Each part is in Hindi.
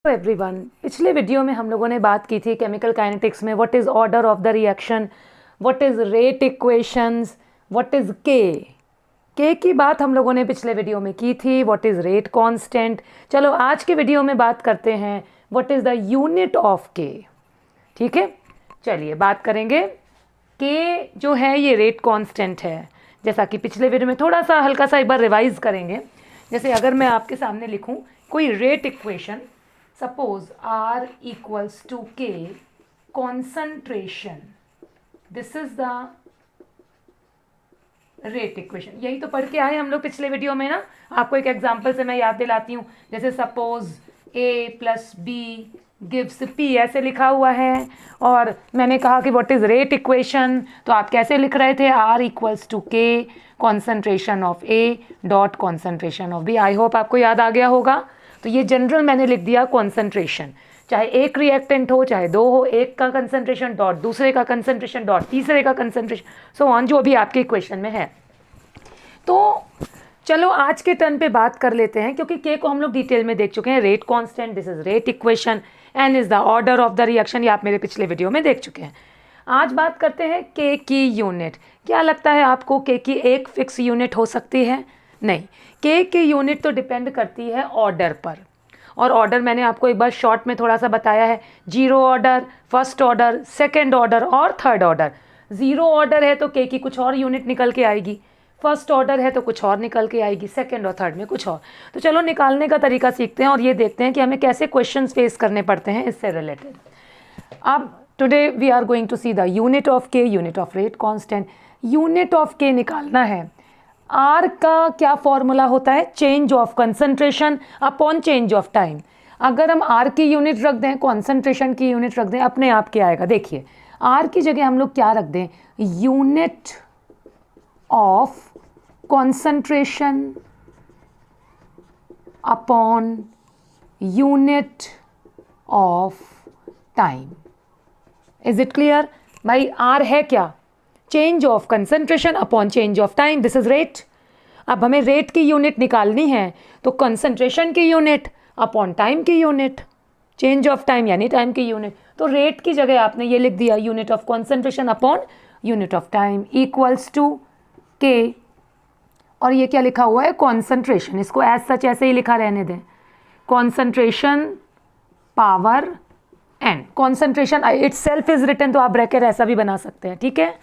एवरीवन, पिछले वीडियो में हम लोगों ने बात की थी केमिकल काइनेटिक्स में what is order of the reaction, what is rate equations, what is के की बात हम लोगों ने पिछले वीडियो में की थी, व्हाट इज़ रेट कांस्टेंट। चलो आज के वीडियो में बात करते हैं what is the unit of के। ठीक है, चलिए बात करेंगे। के जो है ये रेट कांस्टेंट है, जैसा कि पिछले वीडियो में थोड़ा सा हल्का सा एक बार रिवाइज करेंगे। जैसे अगर मैं आपके सामने लिखूं कोई rate equation, suppose R equals to K concentration, this is the rate equation. यही तो पढ़ के आए हम लोग पिछले वीडियो में ना। आपको एक एग्जांपल से मैं याद दिलाती हूँ। जैसे suppose A plus B gives P, ऐसे लिखा हुआ है और मैंने कहा कि व्हाट इज रेट इक्वेशन, तो आप कैसे लिख रहे थे? R equals to K concentration of A dot concentration of B। I hope आपको याद आ गया होगा। तो ये जनरल मैंने लिख दिया कॉन्सेंट्रेशन, चाहे एक रिएक्टेंट हो चाहे दो हो, एक का कंसंट्रेशन डॉट दूसरे का कंसंट्रेशन डॉट तीसरे का कंसंट्रेशन, सो ऑन, जो भी आपके इक्वेशन में है। तो चलो आज के टर्न पे बात कर लेते हैं, क्योंकि के को हम लोग डिटेल में देख चुके हैं। Rate constant, this is rate equation, n is the order of the reaction, ये आप मेरे पिछले वीडियो में देख चुके हैं। आज बात करते हैं के की यूनिट। क्या लगता है आपको के की एक फिक्स यूनिट हो सकती है? नहीं, के की यूनिट तो डिपेंड करती है ऑर्डर पर, और ऑर्डर मैंने आपको एक बार शॉर्ट में थोड़ा सा बताया है। Zero order, first order, second order और थर्ड ऑर्डर। जीरो ऑर्डर है तो के की कुछ और यूनिट निकल के आएगी, फर्स्ट ऑर्डर है तो कुछ और निकल के आएगी, सेकंड और थर्ड में कुछ और। तो चलो निकालने का तरीका सीखते हैं और ये देखते हैं कि हमें कैसे क्वेश्चंस फेस करने पड़ते हैं इससे रिलेटेड। अब today we are going to see the unit of K, unit of rate constant. Unit of K निकालना है। आर का क्या फॉर्मूला होता है? Change of concentration upon change of time. अगर हम आर की यूनिट रख दें, कॉन्सेंट्रेशन की यूनिट रख दें, अपने आप क्या आएगा? देखिए, आर की जगह हम लोग क्या रख दें? Unit of concentration upon unit of time. Is it clear? भाई R है क्या? Change of concentration upon change of time. This is rate. अब हमें रेट की यूनिट निकालनी है, तो कंसंट्रेशन की यूनिट अपॉन टाइम की यूनिट, चेंज ऑफ टाइम यानी टाइम की यूनिट। तो रेट की जगह आपने ये लिख दिया unit of concentration upon unit of time equals to k, और ये क्या लिखा हुआ है? कॉन्सेंट्रेशन। इसको एज सच ऐसे ही लिखा रहने दें, concentration power n. Concentration itself is written, तो आप ब्रैकेट ऐसा भी बना सकते हैं। ठीक है,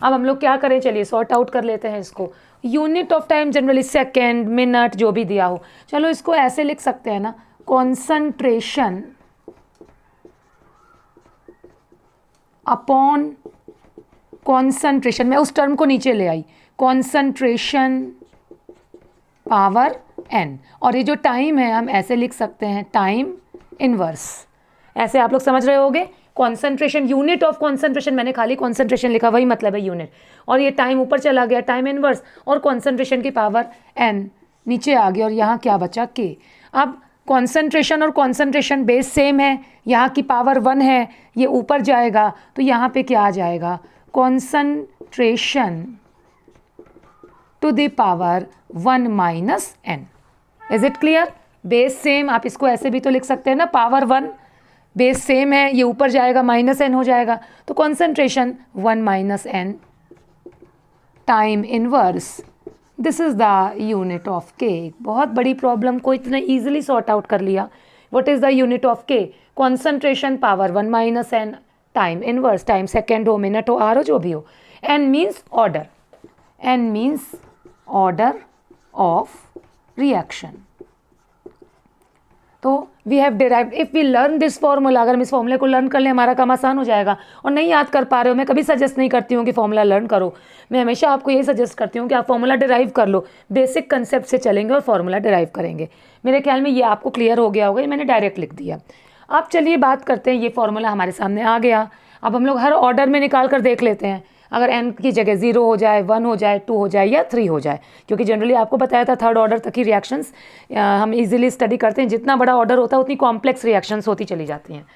अब हम लोग क्या करें, चलिए सॉर्ट आउट कर लेते हैं इसको। Unit of time generally second, minute, जो भी दिया हो। चलो इसको ऐसे लिख सकते हैं ना, कॉन्सेंट्रेशन अपॉन कॉन्सेंट्रेशन, मैं उस टर्म को नीचे ले आई, कॉन्सेंट्रेशन पावर एन। और ये जो टाइम है हम ऐसे लिख सकते हैं, टाइम इनवर्स। ऐसे आप लोग समझ रहे होगे। कॉन्सेंट्रेशन, यूनिट ऑफ कॉन्सेंट्रेशन, मैंने खाली कॉन्सेंट्रेशन लिखा, वही मतलब है यूनिट। और ये टाइम ऊपर चला गया, टाइम इनवर्स, और कॉन्सेंट्रेशन की पावर एन नीचे आ गया, और यहाँ क्या बचा? के। अब कॉन्सेंट्रेशन और कॉन्सेंट्रेशन बेस सेम है, यहाँ की पावर 1 है, ये ऊपर जाएगा तो यहाँ पे क्या आ जाएगा? Concentration to the power 1 minus n. Is it clear? Base same, आप इसको ऐसे भी तो लिख सकते हैं ना, पावर 1, बेस सेम है, ये ऊपर जाएगा माइनस एन हो जाएगा, तो concentration 1 minus N time inverse, this is the unit of k. बहुत बड़ी प्रॉब्लम को इतना ईजिली सॉर्ट आउट कर लिया। What is the unit of K? Concentration power 1 minus N time inverse, time second हो, मिनट हो, आर हो, जो भी हो। N means order, N means order of reaction. तो we have derived, if we learn this formula, अगर हम इस फॉर्मूले को लर्न कर लें हमारा काम आसान हो जाएगा। और नहीं याद कर पा रहे हो, मैं कभी सजेस्ट नहीं करती हूँ कि फॉर्मूला लर्न करो, मैं हमेशा आपको यही सजेस्ट करती हूँ कि आप फॉर्मूला डिराइव कर लो, बेसिक कंसेप्ट से चलेंगे और फॉर्मूला डिराइव करेंगे। मेरे ख्याल में ये आपको क्लियर हो गया होगा, ये मैंने डायरेक्ट लिख दिया। अब चलिए बात करते हैं, ये फॉर्मूला हमारे सामने आ गया। अब हम लोग हर ऑर्डर में निकाल कर देख लेते हैं, अगर n की जगह 0 हो जाए, 1 हो जाए, 2 हो जाए या 3 हो जाए, क्योंकि जनरली आपको बताया था थर्ड ऑर्डर तक की रिएक्शंस हम इजीली स्टडी करते हैं। जितना बड़ा ऑर्डर होता है उतनी कॉम्प्लेक्स रिएक्शंस होती चली जाती हैं।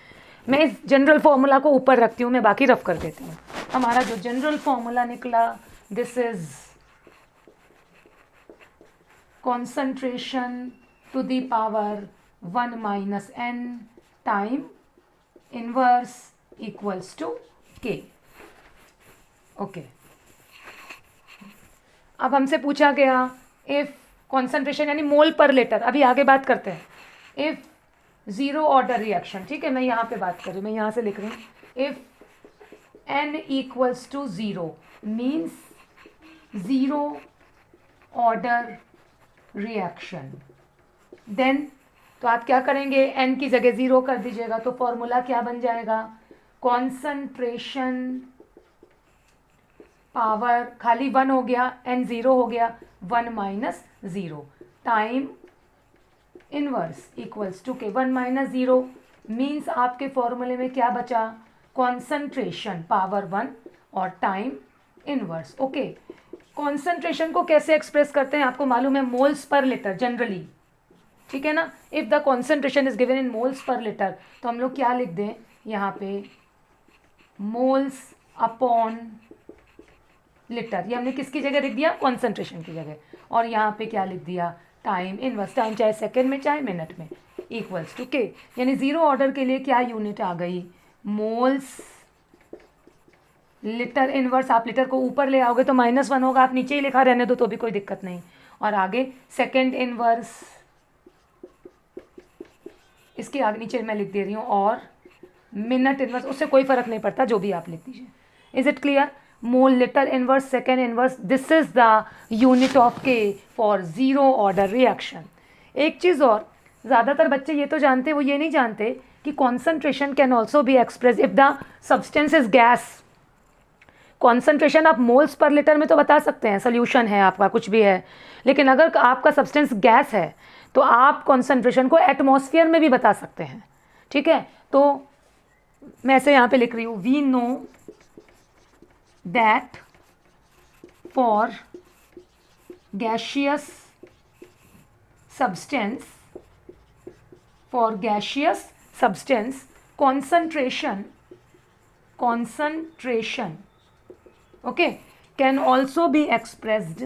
मैं इस जनरल फॉर्मूला को ऊपर रखती हूँ, मैं बाकी रफ कर देती हूँ। हमारा जो जनरल फॉर्मूला निकला, this is concentration to the power 1 minus n time inverse equals to k। Okay, अब हमसे पूछा गया इफ कॉन्सेंट्रेशन यानी मोल पर लीटर, अभी आगे बात करते हैं। इफ ज़ीरो ऑर्डर रिएक्शन, ठीक है, मैं यहाँ पे बात कर रही हूँ, मैं यहाँ से लिख रही हूँ, if n equals to zero means zero order reaction, then तो आप क्या करेंगे, n की जगह 0 कर दीजिएगा, तो फॉर्मूला क्या बन जाएगा, कॉन्सेंट्रेशन पावर खाली 1 हो गया, n 0 हो गया, 1 minus 0 time inverse equals to k। 1 minus 0 means आपके फॉर्मूले में क्या बचा, कॉन्सेंट्रेशन पावर 1 और टाइम इनवर्स। ओके, कॉन्सेंट्रेशन को कैसे एक्सप्रेस करते हैं आपको मालूम है, मोल्स पर लीटर जनरली, ठीक है ना। If the concentration is given in moles per litre, तो हम लोग क्या लिख दें यहाँ पे, मोल्स अपॉन लीटर, ये हमने किसकी जगह लिख दिया, कॉन्सेंट्रेशन की जगह, और यहाँ पे क्या लिख दिया, टाइम इनवर्स, टाइम चाहे सेकेंड में चाहे मिनट में, इक्वल्स टू के। यानी ज़ीरो ऑर्डर के लिए क्या यूनिट आ गई, मोल्स लीटर इनवर्स। आप लीटर को ऊपर ले आओगे तो -1 होगा, आप नीचे ही लिखा रहने दो तो भी कोई दिक्कत नहीं, और आगे सेकेंड इनवर्स, इसके आगे नीचे मैं लिख दे रही हूँ, और मिनट इनवर्स, उससे कोई फ़र्क नहीं पड़ता, जो भी आप लिख दीजिए। Is it clear, mole litre inverse second inverse, this is the unit of के फॉर ज़ीरो ऑर्डर रिएक्शन। एक चीज़ और, ज़्यादातर बच्चे ये तो जानते, वो ये नहीं जानते कि concentration can also be express if the substance is gas. Concentration आप मोल्स पर लीटर में तो बता सकते हैं, सोल्यूशन है आपका, कुछ भी है, लेकिन अगर आपका सब्सटेंस गैस है तो आप कॉन्सेंट्रेशन को एटमॉस्फेयर में भी बता सकते हैं, ठीक है। तो मैं ऐसे यहाँ पे लिख रही हूँ, we know that for gaseous substance, for gaseous substance concentration okay can also be expressed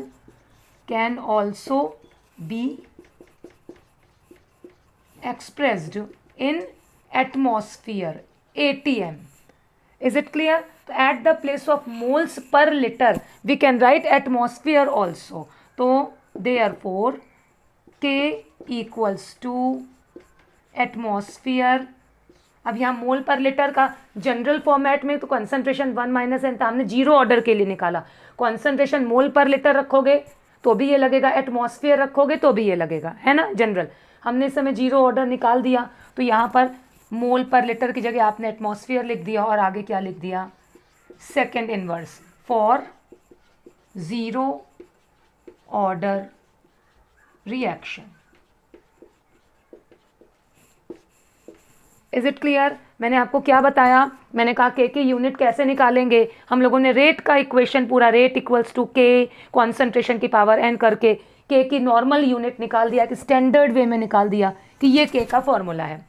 in atmosphere, ATM. Is it clear? So at the place of moles per liter we can write atmosphere also. So therefore K equals to atmosphere. अब यहाँ मोल पर लीटर का जनरल फॉर्मेट में तो कंसंट्रेशन 1 माइनस एन था, हमने जीरो ऑर्डर के लिए निकाला। कंसंट्रेशन मोल पर लीटर रखोगे तो भी ये लगेगा, एटमॉस्फेयर रखोगे तो भी ये लगेगा, है ना जनरल। हमने इस समय जीरो ऑर्डर निकाल दिया, तो यहाँ पर मोल पर लीटर की जगह आपने एटमॉस्फेयर लिख दिया, और आगे क्या लिख दिया, second inverse for zero order reaction. Is it clear? मैंने आपको क्या बताया, मैंने कहा के की यूनिट कैसे निकालेंगे। हम लोगों ने रेट का इक्वेशन पूरा, rate equals to K concentration की पावर एन करके के की नॉर्मल यूनिट निकाल दिया, कि स्टैंडर्ड वे में निकाल दिया कि ये के का फॉर्मूला है।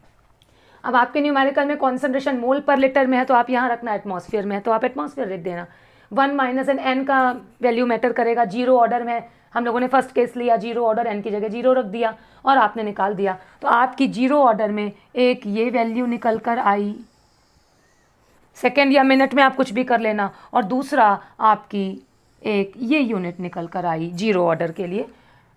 अब आपके न्यूमेरिकल में कॉन्सेंट्रेशन मोल पर लीटर में है तो आप यहाँ रखना एटमॉस्फेयर में है, तो आप एटमॉस्फेयर लिख देना। 1 माइनस एन का वैल्यू मैटर करेगा, जीरो ऑर्डर में हम लोगों ने फर्स्ट केस लिया, जीरो ऑर्डर, एन की जगह जीरो रख दिया और आपने निकाल दिया। तो आपकी जीरो ऑर्डर में एक ये वैल्यू निकल कर आई, सेकेंड या मिनट में आप कुछ भी कर लेना, और दूसरा आपकी एक ये यूनिट निकल कर आई जीरो ऑर्डर के लिए,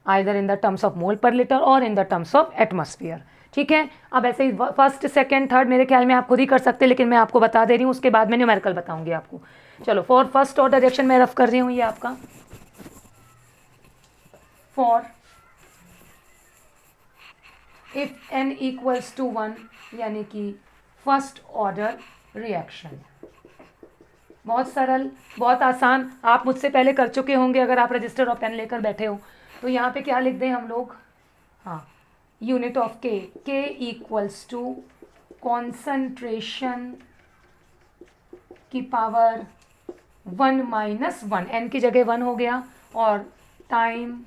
either in the terms of mole पर लीटर और in the terms of atmosphere. ठीक है, अब ऐसे ही फर्स्ट सेकेंड थर्ड मेरे ख्याल में आप खुद ही कर सकते हैं, लेकिन मैं आपको बता दे रही हूँ, उसके बाद मैं न्यूमेरिकल बताऊंगी आपको। चलो, फॉर फर्स्ट ऑर्डर रिएक्शन मैं रफ कर रही हूँ, ये आपका for if n equals to 1, यानी कि फर्स्ट ऑर्डर रिएक्शन। बहुत सरल, बहुत आसान, आप मुझसे पहले कर चुके होंगे अगर आप रजिस्टर और पेन लेकर बैठे हो। तो यहाँ पे क्या लिख दें हम लोग, हाँ, यूनिट ऑफ के, के इक्वल्स टू कॉन्सेंट्रेशन की पावर 1 माइनस 1, एन की जगह 1 हो गया, और टाइम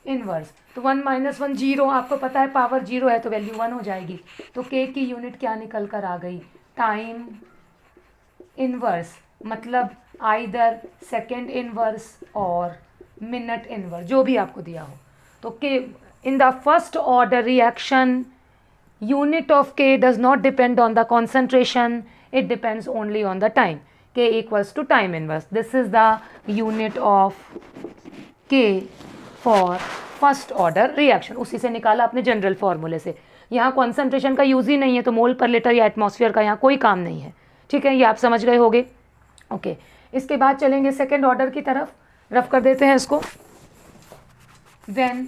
इनवर्स। तो 1 माइनस 1 जीरो, आपको पता है पावर जीरो है तो वैल्यू 1 हो जाएगी। तो के की यूनिट क्या निकल कर आ गई, टाइम इनवर्स, मतलब आइदर सेकेंड इनवर्स और मिनट इनवर्स, जो भी आपको दिया हो। तो के in the first order reaction unit of K does not depend on the concentration, it depends only on the time. K equals to time inverse. This is the unit of K for first order reaction. उसी से निकाला अपने जनरल फॉर्मूले से. यहाँ कॉन्सेंट्रेशन का यूज़ ही नहीं है, तो मोल पर लीटर या एटमॉस्फेयर का यहाँ कोई काम नहीं है. ठीक है, ये आप समझ गए होंगे. ओके, इसके बाद चलेंगे सेकेंड ऑर्डर की तरफ. रफ कर देते हैं इसको. When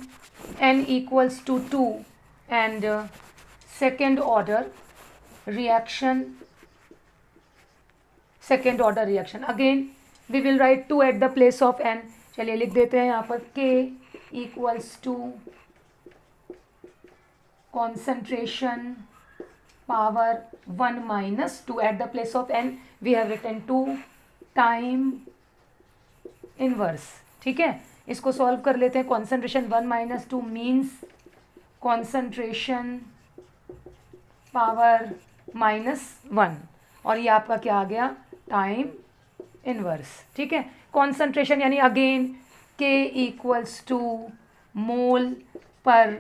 n equals to 2 and second order reaction, second order reaction again we will write 2 at the place of n. चलिए लिख देते हैं यहाँ पर k equals to concentration power 1 minus 2 at the place of n we have written 2 time inverse. ठीक है, इसको सॉल्व कर लेते हैं. concentration 1 minus 2 means concentration power minus 1 और ये आपका क्या आ गया, टाइम इनवर्स. ठीक है, concentration यानी अगेन K इक्वल्स टू मोल पर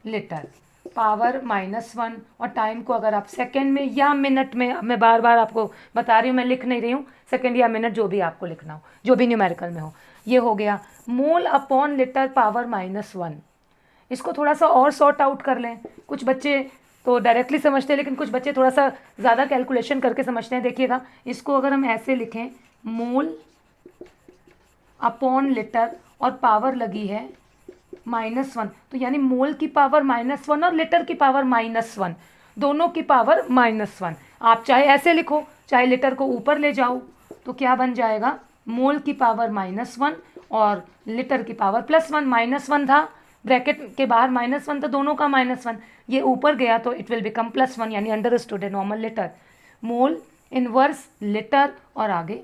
लीटर पावर -1 और टाइम को अगर आप सेकेंड में या मिनट में, मैं बार बार आपको बता रही हूँ, मैं लिख नहीं रही हूँ, सेकेंड या मिनट जो भी आपको लिखना हो, जो भी न्यूमेरिकल में हो. ये हो गया मोल अपॉन लीटर पावर -1. इसको थोड़ा सा और सॉर्ट आउट कर लें. कुछ बच्चे तो डायरेक्टली समझते हैं, लेकिन कुछ बच्चे थोड़ा सा ज़्यादा कैलकुलेशन करके समझते हैं. देखिएगा, इसको अगर हम ऐसे लिखें, मोल अपॉन लीटर और पावर लगी है -1, तो यानी मोल की पावर -1 और लीटर की पावर -1, दोनों की पावर -1. आप चाहे ऐसे लिखो, चाहे लीटर को ऊपर ले जाओ, तो क्या बन जाएगा, मोल की पावर -1 और लीटर की पावर +1. -1 था, ब्रैकेट के बाहर -1 था, दोनों का -1. ये ऊपर गया तो इट विल बिकम +1, यानी अंडरस्टूड है normal litre. Mole inverse litre और आगे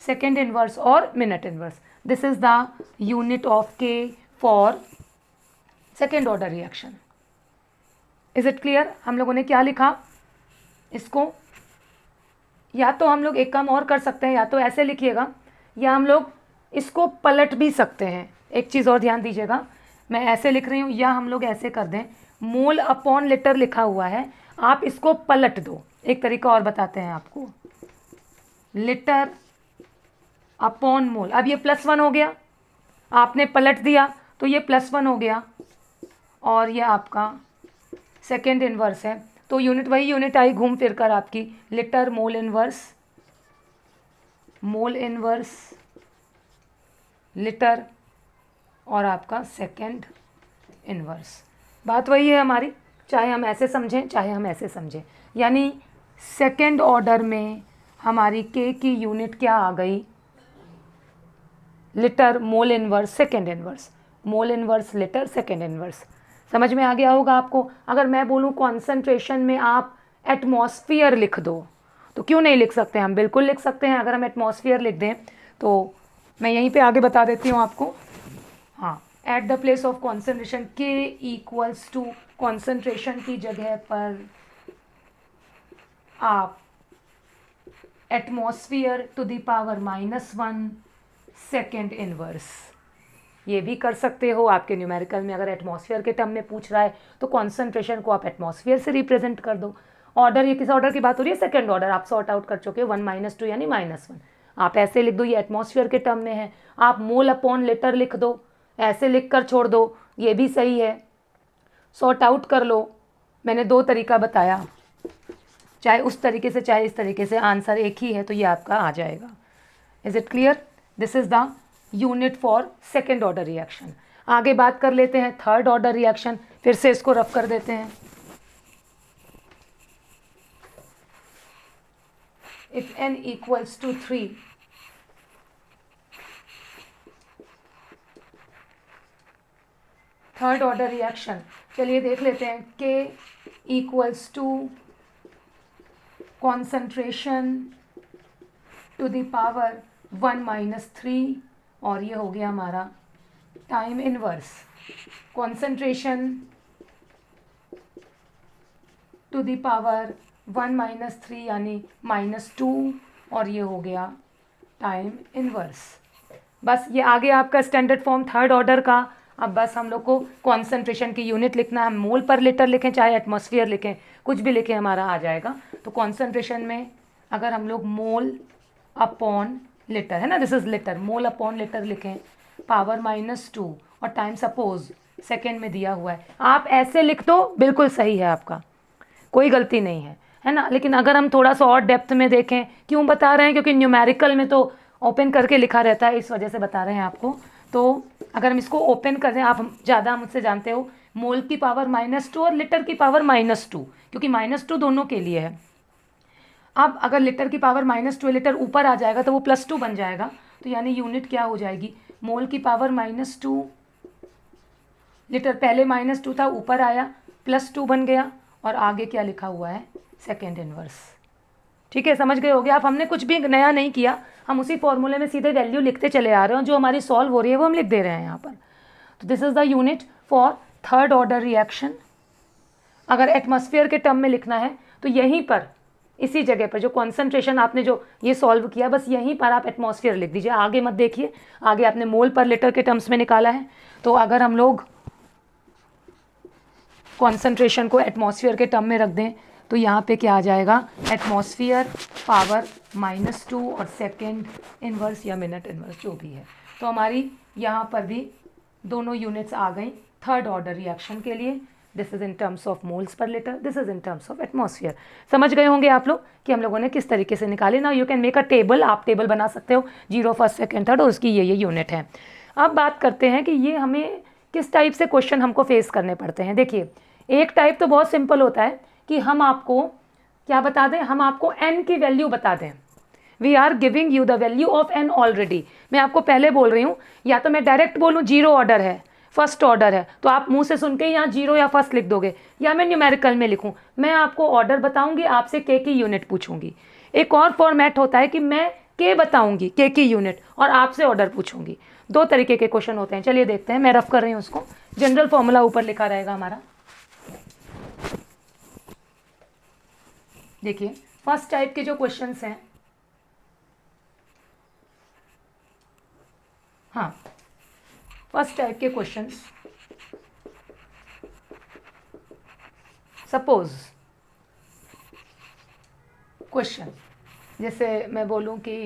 सेकेंड इनवर्स और minute inverse. This is the unit of K for second order reaction. Is it clear? हम लोगों ने क्या लिखा इसको, या तो हम लोग एक काम और कर सकते हैं, या तो ऐसे लिखिएगा, या हम लोग इसको पलट भी सकते हैं. एक चीज़ और ध्यान दीजिएगा, मैं ऐसे लिख रही हूँ, या हम लोग ऐसे कर दें, मोल अपॉन लीटर लिखा हुआ है, आप इसको पलट दो. एक तरीका और बताते हैं आपको, लीटर अपॉन मोल. अब ये +1 हो गया, आपने पलट दिया तो ये +1 हो गया, और ये आपका सेकेंड इनवर्स है. तो यूनिट वही यूनिट आई घूम फिर कर आपकी, लीटर मोल इनवर्स लीटर और आपका सेकेंड इनवर्स. बात वही है हमारी, चाहे हम ऐसे समझें चाहे हम ऐसे समझें. यानी सेकेंड ऑर्डर में हमारी K की यूनिट क्या आ गई, litre mole inverse second inverse, mole inverse litre second inverse. समझ में आ गया होगा आपको. अगर मैं बोलूँ कॉन्सेंट्रेशन में आप एटमॉस्फेयर लिख दो, तो क्यों नहीं लिख सकते, हम बिल्कुल लिख सकते हैं. अगर हम एटमॉस्फेयर लिख दें तो मैं यहीं पे आगे बता देती हूँ आपको. हाँ, at the place of concentration K equals to concentration की जगह पर आप atmosphere to the power -1 second inverse, ये भी कर सकते हो. आपके न्यूमेरिकल में अगर एटमॉस्फेयर के टर्म में पूछ रहा है तो कॉन्सेंट्रेशन को आप एटमॉस्फेयर से रिप्रेजेंट कर दो. ऑर्डर, ये किस ऑर्डर की बात हो रही है, सेकंड ऑर्डर. आप सॉर्ट आउट कर चुके हो, 1 - 2 यानी -1. आप ऐसे लिख दो, ये एटमॉस्फेयर के टर्म में है. आप मोल अपॉन लीटर लिख दो, ऐसे लिख कर छोड़ दो, ये भी सही है. सॉर्ट आउट कर लो, मैंने 2 तरीका बताया, चाहे उस तरीके से चाहे इस तरीके से, आंसर एक ही है, तो ये आपका आ जाएगा. Is it clear? This is the unit for second order reaction. आगे बात कर लेते हैं थर्ड ऑर्डर रिएक्शन. फिर से इसको रफ कर देते हैं. If n equals to 3, third order reaction. चलिए देख लेते हैं. K equals to concentration to the power 1 - 3 और ये हो गया हमारा time inverse. Concentration to the power 1 - 3 यानी -2 और ये हो गया टाइम इनवर्स. बस ये आगे आपका स्टैंडर्ड फॉर्म थर्ड ऑर्डर का अब बस हम लोग को कॉन्सेंट्रेशन की यूनिट लिखना है, मोल पर लीटर लिखें चाहे एटमॉस्फेयर लिखें, कुछ भी लिखें हमारा आ जाएगा। तो कॉन्सेंट्रेशन में अगर हम लोग मोल अपॉन लीटर, है ना, this is litre, mole upon litre लिखें, पावर -2 और टाइम सपोज सेकेंड में दिया हुआ है। आप ऐसे लिख दो, बिल्कुल सही है आपका, कोई गलती नहीं है ना। लेकिन अगर हम थोड़ा सा और डेप्थ में देखें, क्यों बता रहे हैं, क्योंकि न्यूमेरिकल में तो ओपन करके लिखा रहता है, इस वजह से बता रहे हैं आपको। तो अगर हम इसको ओपन कर दें, आप ज़्यादा मुझसे जानते हो, मोल की पावर -2 और लीटर की पावर -2, क्योंकि -2 दोनों के लिए है। अब अगर लीटर की पावर -2 लीटर ऊपर आ जाएगा तो वो +2 बन जाएगा, तो यानी यूनिट क्या हो जाएगी, मोल की पावर -2 लीटर, पहले -2 था, ऊपर आया +2 बन गया, और आगे क्या लिखा हुआ है, सेकेंड इनवर्स। ठीक है, समझ गए होगे आप, हमने कुछ भी नया नहीं किया, हम उसी फॉर्मूले में सीधे वैल्यू लिखते चले आ रहे हैं, जो हमारी सॉल्व हो रही है वो हम लिख दे रहे हैं यहाँ पर। तो this is the unit for third order reaction. अगर एटमॉस्फेयर के टर्म में लिखना है तो यहीं पर, इसी जगह पर जो कॉन्सेंट्रेशन आपने जो ये सॉल्व किया, बस यहीं पर आप एटमॉस्फेयर लिख दीजिए, आगे मत देखिए, आगे आपने मोल पर लीटर के टर्म्स में निकाला है। तो अगर हम लोग कॉन्सेंट्रेशन को एटमॉस्फेयर के टर्म में रख दें तो यहाँ पे क्या आ जाएगा, एटमॉस्फेयर पावर -2 और सेकेंड इनवर्स या मिनट इनवर्स जो भी है। तो हमारी यहाँ पर भी दोनों यूनिट्स आ गई थर्ड ऑर्डर रिएक्शन के लिए। This is in terms of moles per litre, this is in terms of atmosphere. समझ गए होंगे आप लोग कि हम लोगों ने किस तरीके से निकाले ना। You can make a table, आप टेबल बना सकते हो, 0 फर्स्ट सेकेंड थर्ड, और उसकी ये यूनिट है। अब बात करते हैं कि ये हमें किस टाइप से क्वेश्चन हमको फेस करने पड़ते हैं। देखिए, एक टाइप तो बहुत सिंपल होता है कि हम आपको क्या बता दें, हम आपको n की वैल्यू बता दें। We are giving you the value of n already. मैं आपको पहले बोल रही हूँ, या तो मैं डायरेक्ट बोलूँ 0 ऑर्डर है, फर्स्ट ऑर्डर है, तो आप मुंह से सुन के यहाँ 0 या फर्स्ट लिख दोगे, या मैं न्यूमेरिकल में लिखूँ, मैं आपको ऑर्डर बताऊँगी, आपसे k की यूनिट पूछूंगी। एक और फॉर्मेट होता है कि मैं k बताऊँगी, k की यूनिट, और आपसे ऑर्डर पूछूंगी। दो तरीके के क्वेश्चन होते हैं। चलिए देखते हैं, मैं रफ कर रही हूँ उसको, जनरल फॉर्मूला ऊपर लिखा रहेगा हमारा। देखिए, फर्स्ट टाइप के जो क्वेश्चंस हैं, हाँ, फर्स्ट टाइप के क्वेश्चंस, सपोज क्वेश्चन, जैसे मैं बोलूं कि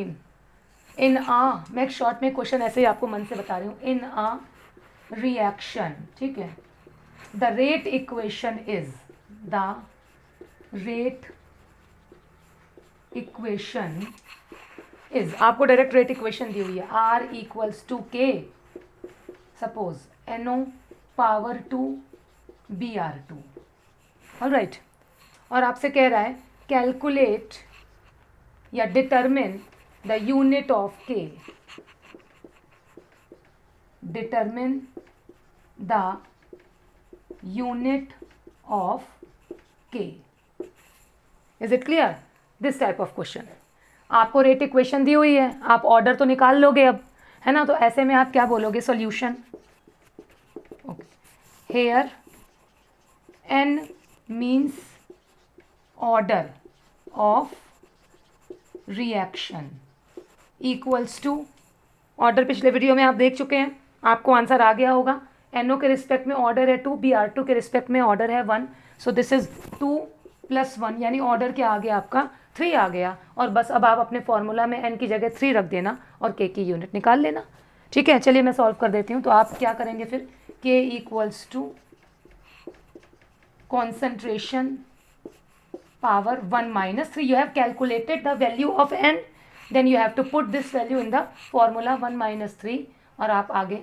इन आ, मैं एक शॉर्ट में क्वेश्चन ऐसे ही आपको मन से बता रही हूँ, इन आ रिएक्शन, ठीक है, the rate equation is, the rate equation is, आपको डायरेक्ट रेट इक्वेशन दी हुई है, R = K, suppose NO power 2 Br2, alright. और आपसे कह रहा है कैलकुलेट या determine the unit of K, determine the unit of K। Is it clear? This type of question, आपको रेट इक्वेशन दी हुई है, आप ऑर्डर तो निकाल लोगे अब, है ना। तो ऐसे में आप क्या बोलोगे, solution, okay, here n means order of reaction equals to, order पिछले वीडियो में आप देख चुके हैं, आपको आंसर आ गया होगा। NO के रिस्पेक्ट में ऑर्डर है 2, Br2 के रिस्पेक्ट में ऑर्डर है 1, सो दिस इज 2 + 1, यानी ऑर्डर क्या आ गया आपका, 3 आ गया। और बस अब आप अपने फॉर्मूला में n की जगह 3 रख देना और k की यूनिट निकाल लेना, ठीक है। चलिए मैं सॉल्व कर देती हूँ। तो आप क्या करेंगे फिर, k = concentration power 1 - 3, you have calculated the value of n, then you have to put this value in the formula 1 - 3, और आप आगे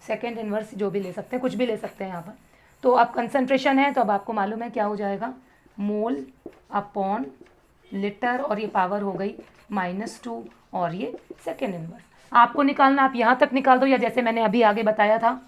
सेकेंड इनवर्स जो भी ले सकते हैं, कुछ भी ले सकते हैं यहाँ पर। तो अब कंसंट्रेशन है, तो अब आपको मालूम है क्या हो जाएगा, मोल अपॉन लीटर, और ये पावर हो गई -2, और ये सेकेंड इनवर्स। आपको निकालना, आप यहाँ तक निकाल दो, या जैसे मैंने अभी आगे बताया था,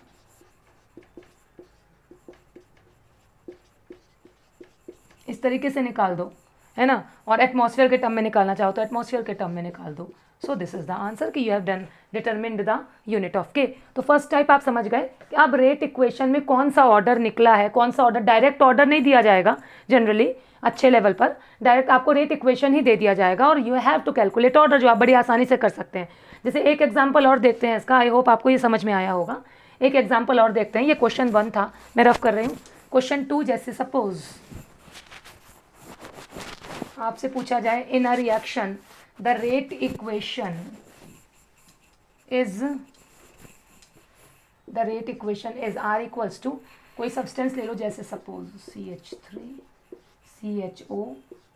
इस तरीके से निकाल दो, है ना। और एटमॉस्फेयर के टर्म में निकालना चाहो तो एटमॉस्फेयर के टर्म में निकाल दो। So this is the answer कि you have done determined the unit of K. तो फर्स्ट टाइप आप समझ गए कि अब रेट इक्वेशन में कौन सा ऑर्डर निकला है, कौन सा ऑर्डर, डायरेक्ट ऑर्डर नहीं दिया जाएगा जनरली अच्छे लेवल पर, डायरेक्ट आपको रेट इक्वेशन ही दे दिया जाएगा, और you have to calculate order, जो आप बड़ी आसानी से कर सकते हैं। जैसे एक एग्जाम्पल और देखते हैं इसका, आई होप आपको ये समझ में आया होगा। एक एग्जाम्पल और देखते हैं। ये क्वेश्चन 1 था, मैं रफ कर रही हूँ। क्वेश्चन 2, जैसे सपोज आपसे पूछा जाए in a reaction the rate equation is R equals to, कोई सब्सटेंस ले लो जैसे suppose CH3CHO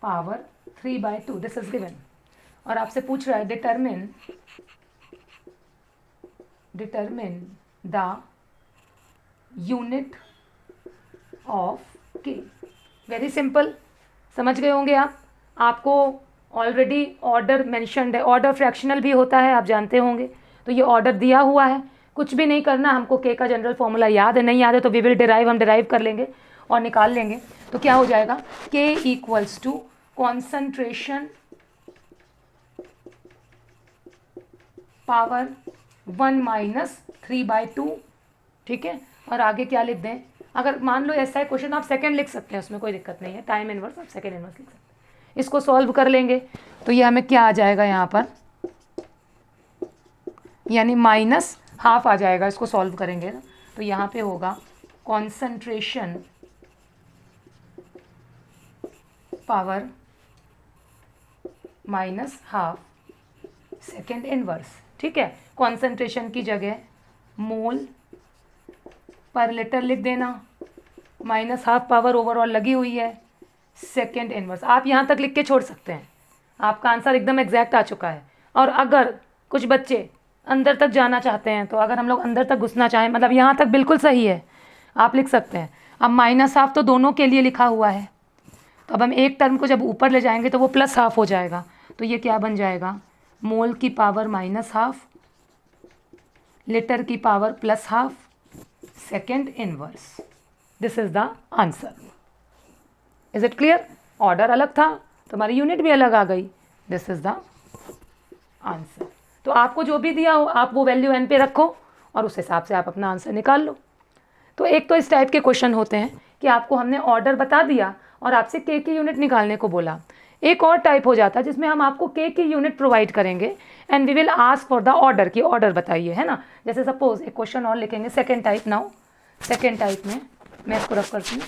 power 3/2, this is given. और आपसे पूछ रहा है determine the unit of K। Very simple, समझ गए होंगे आप। आपको ऑलरेडी ऑर्डर मेंशन्ड है, ऑर्डर फ्रैक्शनल भी होता है, आप जानते होंगे। तो ये ऑर्डर दिया हुआ है, कुछ भी नहीं करना हमको। K का जनरल फॉर्मूला याद है, नहीं याद है तो वी विल डिराइव, हम डिराइव कर लेंगे और निकाल लेंगे। तो क्या हो जाएगा, K equals to concentration power 1 - 3/2, ठीक है। और आगे क्या लिख दें, अगर मान लो ऐसा है क्वेश्चन, आप सेकंड लिख सकते हैं, उसमें कोई दिक्कत नहीं है। टाइम इनवर्स आप सेकंड इनवर्स लिख सकते हैं। इसको सॉल्व कर लेंगे तो ये हमें क्या आ जाएगा यहाँ पर, यानी -½ आ जाएगा। इसको सॉल्व करेंगे ना तो यहाँ पे होगा कॉन्सेंट्रेशन पावर -½ सेकेंड इनवर्स, ठीक है। कॉन्सेंट्रेशन की जगह मोल पर लीटर लिख देना, -½ पावर ओवरऑल लगी हुई है, सेकेंड इनवर्स। आप यहाँ तक लिख के छोड़ सकते हैं, आपका आंसर एकदम एग्जैक्ट आ चुका है। और अगर कुछ बच्चे अंदर तक जाना चाहते हैं, तो अगर हम लोग अंदर तक घुसना चाहें, मतलब यहाँ तक बिल्कुल सही है, आप लिख सकते हैं। अब -½ तो दोनों के लिए लिखा हुआ है, तो अब हम एक टर्म को जब ऊपर ले जाएंगे तो वो +½ हो जाएगा। तो ये क्या बन जाएगा, मोल की पावर -½ लीटर की power +½ second inverse. This is the answer. Is it clear? Order अलग था तो हमारी यूनिट भी अलग आ गई। This is the answer. तो आपको जो भी दिया हो आप वो वैल्यू n पे रखो और उस हिसाब से आप अपना आंसर निकाल लो। तो एक तो इस टाइप के क्वेश्चन होते हैं कि आपको हमने ऑर्डर बता दिया और आपसे K की यूनिट निकालने को बोला। एक और टाइप हो जाता है जिसमें हम आपको K की यूनिट प्रोवाइड करेंगे and we will ask for the order, की ऑर्डर बताइए, है ना। जैसे सपोज एक क्वेश्चन और लिखेंगे second type. Now second type में मैं इसको रफ करती हूँ।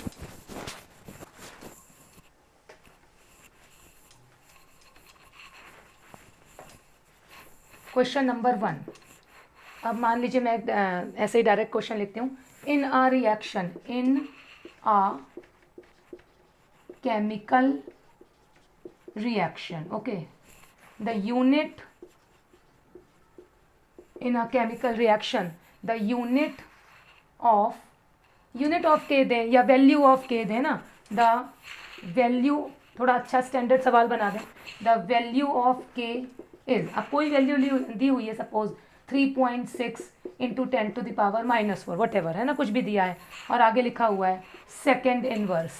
Question number 1। अब मान लीजिए मैं ऐसे ही डायरेक्ट क्वेश्चन लिखती हूँ। In a reaction, in a chemical reaction, okay, the unit in a chemical reaction, the unit of K दें या value of K दें ना, the value, थोड़ा अच्छा स्टैंडर्ड सवाल बना दें। the value of K is, अब कोई वैल्यू दी हुई है, सपोज 3.6 × 10⁻⁻⁴, वट एवर है ना, कुछ भी दिया है और आगे लिखा हुआ है सेकेंड इनवर्स,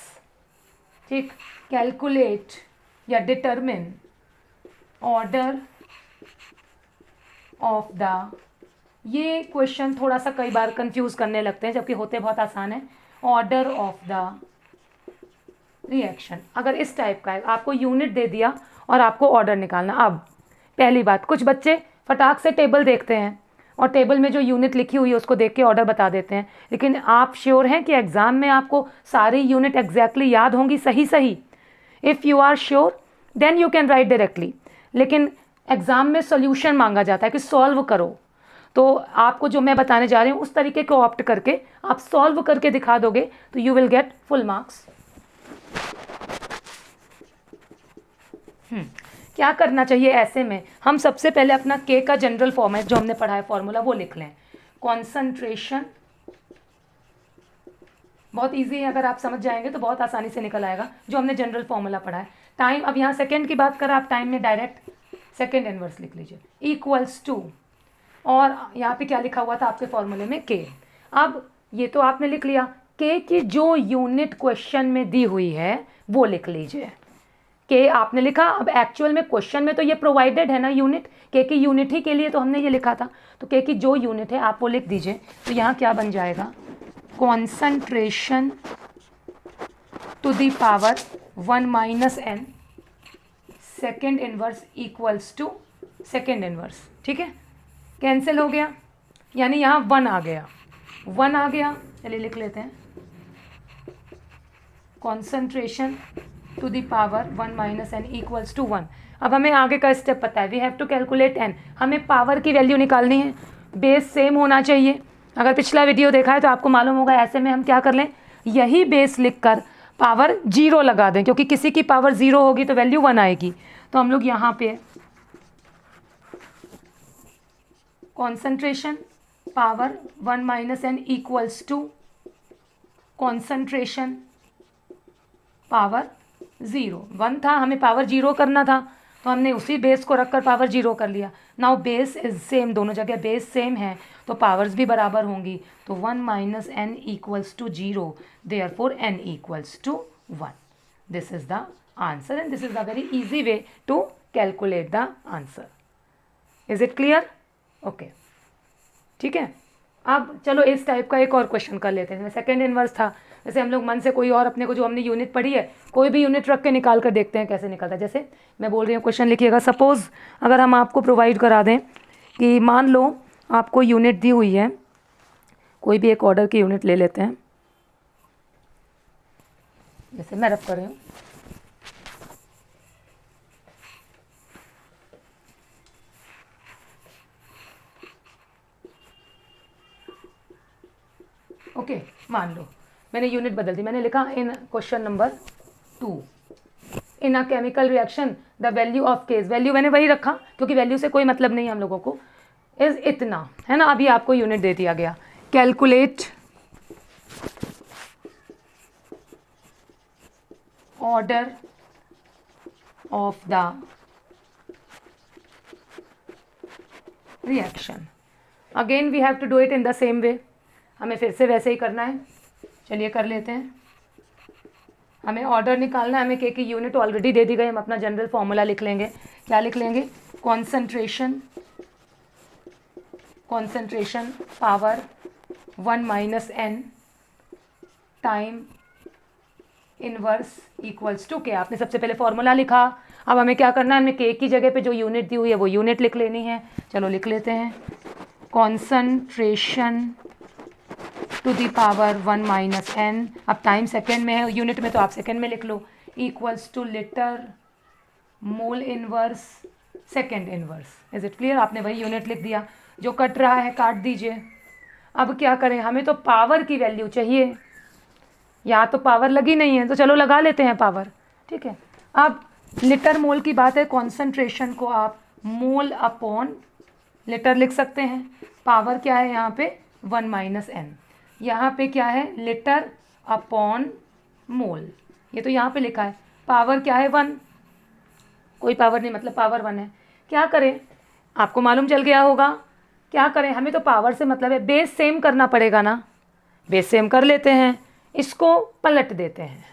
ठीक। कैलकुलेट या डिटरमिन ऑर्डर ऑफ द, ये क्वेश्चन थोड़ा सा कई बार कंफ्यूज करने लगते हैं जबकि होते बहुत आसान है। ऑर्डर ऑफ द रिएक्शन, अगर इस टाइप का है, आपको यूनिट दे दिया और आपको ऑर्डर निकालना। अब पहली बात, कुछ बच्चे फटाक से टेबल देखते हैं और टेबल में जो यूनिट लिखी हुई है उसको देख के ऑर्डर बता देते हैं, लेकिन आप श्योर हैं कि एग्ज़ाम में आपको सारी यूनिट एग्जैक्टली याद होंगी सही? If you are sure then you can write directly. लेकिन एग्ज़ाम में सॉल्यूशन मांगा जाता है कि सॉल्व करो, तो आपको जो मैं बताने जा रही हूँ उस तरीके को ऑप्ट करके आप सॉल्व करके दिखा दोगे तो you will get full marks. क्या करना चाहिए ऐसे में, हम सबसे पहले अपना K का जनरल फॉर्मेट जो हमने पढ़ा है फॉर्मूला वो लिख लें। कॉन्सेंट्रेशन, बहुत इजी है, अगर आप समझ जाएंगे तो बहुत आसानी से निकल आएगा जो हमने जनरल फॉर्मूला पढ़ा है। टाइम, अब यहाँ सेकेंड की बात करें, आप टाइम में डायरेक्ट सेकेंड इनवर्स लिख लीजिए, इक्वल्स टू, और यहाँ पे क्या लिखा हुआ था आपके फॉर्मूले में K। अब ये तो आपने लिख लिया, K की जो यूनिट क्वेश्चन में दी हुई है वो लिख लीजिए। K आपने लिखा, अब एक्चुअल में क्वेश्चन में तो ये प्रोवाइडेड है ना यूनिट, K की यूनिट ही के लिए तो हमने ये लिखा था, तो K की जो यूनिट है आप वो लिख दीजिए। तो यहाँ क्या बन जाएगा, concentration to the power 1 - n second inverse equals to second inverse, ठीक है। कैंसिल हो गया, यानी यहाँ 1 आ गया, 1 आ गया, चलिए लिख लेते हैं, concentration to the power 1 minus n equals to 1। अब हमें आगे का स्टेप पता है, we have to calculate n, हमें पावर की वैल्यू निकालनी है, बेस सेम होना चाहिए। अगर पिछला वीडियो देखा है तो आपको मालूम होगा, ऐसे में हम क्या कर लें, यही बेस लिखकर पावर 0 लगा दें, क्योंकि किसी की पावर 0 होगी तो वैल्यू 1 आएगी। तो हम लोग यहाँ पे concentration power 1 minus n equals to concentration power 0, 1 था, हमें पावर 0 करना था, तो हमने उसी बेस को रखकर पावर 0 कर लिया। नाउ बेस इज सेम, दोनों जगह बेस सेम है तो पावर्स भी बराबर होंगी, तो 1 minus n equals to 0, therefore n equals to 1। This is the answer and this is the very easy way to calculate the answer. Is it clear? Okay, ठीक है। अब चलो इस टाइप का एक और क्वेश्चन कर लेते हैं। सेकेंड इनवर्स था, जैसे हम लोग मन से कोई और अपने को जो हमने यूनिट पढ़ी है कोई भी यूनिट रख के निकाल कर देखते हैं कैसे निकलता है। जैसे मैं बोल रही हूँ, क्वेश्चन लिखिएगा, सपोज़ अगर हम आपको प्रोवाइड करा दें कि मान लो आपको यूनिट दी हुई है, कोई भी एक ऑर्डर की यूनिट ले लेते हैं, जैसे मैं रख कर रही हूँ, ओके मान लो मैंने यूनिट बदल दी, मैंने लिखा in question number 2, in a chemical reaction the value of K's, value मैंने वही रखा क्योंकि वैल्यू से कोई मतलब नहीं है हम लोगों को, इज इतना, है ना। अभी आपको यूनिट दे दिया गया, calculate order of the reaction. Again we have to do it in the same way, हमें फिर से वैसे ही करना है। चलिए कर लेते हैं। हमें ऑर्डर निकालना है, हमें के की यूनिट ऑलरेडी दे दी गई, हम अपना जनरल फॉर्मूला लिख लेंगे। क्या लिख लेंगे? Concentration power 1 minus n time inverse equals to k. आपने सबसे पहले फॉर्मूला लिखा, अब हमें क्या करना है, हमने के की जगह पे जो यूनिट दी हुई है वो यूनिट लिख लेनी है। चलो लिख लेते हैं, concentration to the power 1 minus n, अब टाइम सेकेंड में है, यूनिट में तो आप सेकेंड में लिख लो, equals to litre mole inverse second inverse. Is it clear? आपने वही यूनिट लिख दिया, जो कट रहा है काट दीजिए। अब क्या करें, हमें तो पावर की वैल्यू चाहिए, यहाँ तो पावर लगी नहीं है तो चलो लगा लेते हैं पावर, ठीक है। अब लीटर मोल की बात है, कॉन्सेंट्रेशन को आप मोल अपॉन लीटर लिख सकते हैं। पावर क्या है यहाँ पे 1 माइनस n, यहाँ पे क्या है लीटर अपॉन मोल, ये तो यहाँ पे लिखा है। पावर क्या है 1, कोई पावर नहीं मतलब पावर 1 है। क्या करें, आपको मालूम चल गया होगा, क्या करें, हमें तो पावर से मतलब है, बेस सेम करना पड़ेगा ना, बेस सेम कर लेते हैं, इसको पलट देते हैं।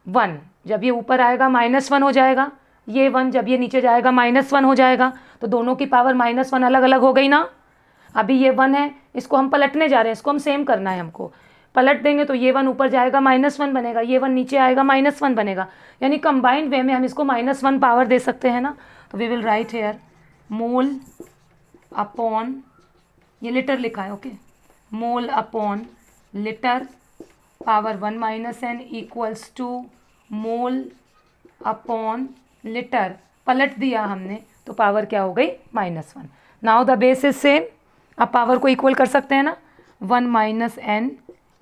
1 जब ये ऊपर आएगा -1 हो जाएगा, ये 1 जब ये नीचे जाएगा -1 हो जाएगा, तो दोनों की पावर -1 अलग अलग हो गई ना। अभी ये 1 है, इसको हम पलटने जा रहे हैं, इसको हम सेम करना है हमको। पलट देंगे तो ये 1 ऊपर जाएगा -1 बनेगा, ये 1 नीचे आएगा -1 बनेगा, यानी कंबाइंड वे में हम इसको -1 पावर दे सकते हैं ना। तो we will write here mole upon, ये लीटर लिखा है, okay, mole upon litre power 1 minus n equals to mole upon litre, पलट दिया हमने तो पावर क्या हो गई -1। Now the base is same, अब पावर को इक्वल कर सकते हैं ना, 1 minus n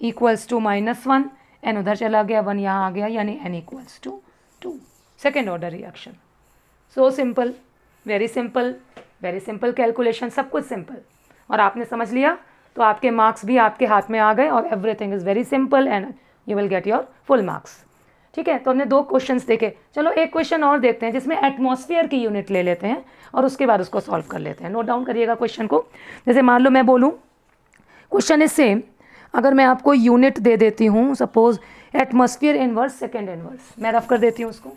equals to -1, n उधर चला गया, 1 यहाँ आ गया, यानी n equals to 2। Second order reaction, so simple, very simple, very simple calculation, सब कुछ सिंपल, और आपने समझ लिया तो आपके मार्क्स भी आपके हाथ में आ गए, और everything is very simple and you will get your full marks. ठीक है, तो हमने 2 क्वेश्चंस देखे, चलो एक क्वेश्चन और देखते हैं जिसमें एटमॉस्फेयर की यूनिट ले लेते हैं और उसके बाद उसको सॉल्व कर लेते हैं। नोट डाउन करिएगा क्वेश्चन को। जैसे मान लो मैं बोलूँ, क्वेश्चन इज सेम, अगर मैं आपको यूनिट दे देती हूँ, suppose atmosphere inverse second inverse, मैं रफ कर देती हूँ उसको।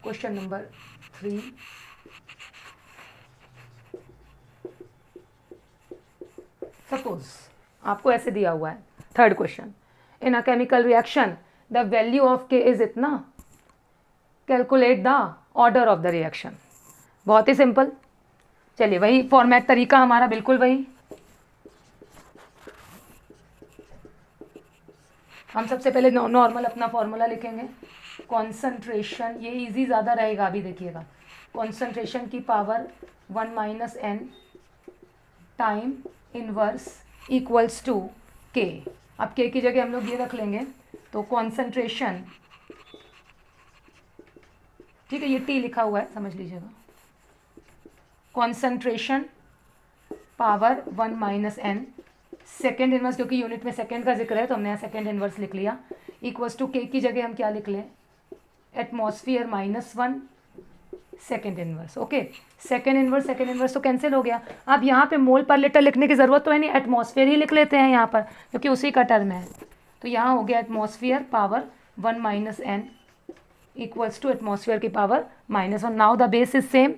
क्वेश्चन नंबर 3, सपोज आपको ऐसे दिया हुआ है, third question, in a chemical reaction the value of के इज इतना, calculate the order of the reaction. बहुत ही सिंपल। चलिए वही फॉर्मेट तरीका हमारा बिल्कुल वही। हम सबसे पहले नॉर्मल अपना फॉर्मूला लिखेंगे। कॉन्सेंट्रेशन, ये इजी ज़्यादा रहेगा, अभी देखिएगा। कॉन्सेंट्रेशन की power 1 - n time inverse equals to k। अब k की जगह हम लोग ये रख लेंगे, तो कॉन्सेंट्रेशन, ठीक है, ये t लिखा हुआ है, समझ लीजिएगा। Concentration power 1 - n second inverse, क्योंकि यूनिट में सेकेंड का जिक्र है तो हमने यहाँ सेकेंड इनवर्स लिख लिया, इक्वल्स टू k की जगह हम क्या लिख लें, atmosphere -1 second inverse. Okay, second inverse तो कैंसिल हो गया। अब यहाँ पे मोल पर लीटर लिखने की ज़रूरत तो है नहीं, एटमॉस्फेयर ही लिख लेते हैं यहाँ पर, क्योंकि उसी का टर्म है। तो यहाँ हो गया atmosphere power 1 - n equals to atmosphere की power -1। Now the base is same.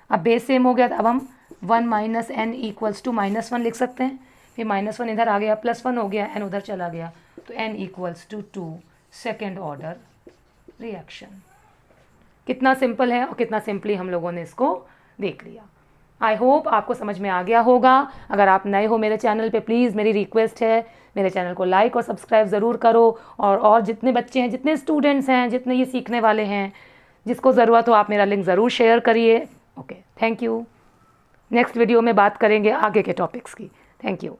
अब बेस सेम हो गया, तो अब हम 1 - n इक्वल्स टू -1 लिख सकते हैं। फिर -1 इधर आ गया, +1 हो गया, n उधर चला गया, तो n equals to 2 second order reaction. कितना सिंपल है और कितना सिंपली हम लोगों ने इसको देख लिया। आई होप आपको समझ में आ गया होगा। अगर आप नए हो मेरे चैनल पे, प्लीज़ मेरी रिक्वेस्ट है, मेरे चैनल को लाइक और सब्सक्राइब ज़रूर करो। और जितने बच्चे हैं, जितने स्टूडेंट्स हैं, जितने ये सीखने वाले हैं, जिसको ज़रूरत हो, आप मेरा लिंक ज़रूर शेयर करिए। Okay, thank you. Next video में बात करेंगे आगे के टॉपिक्स की। Thank you.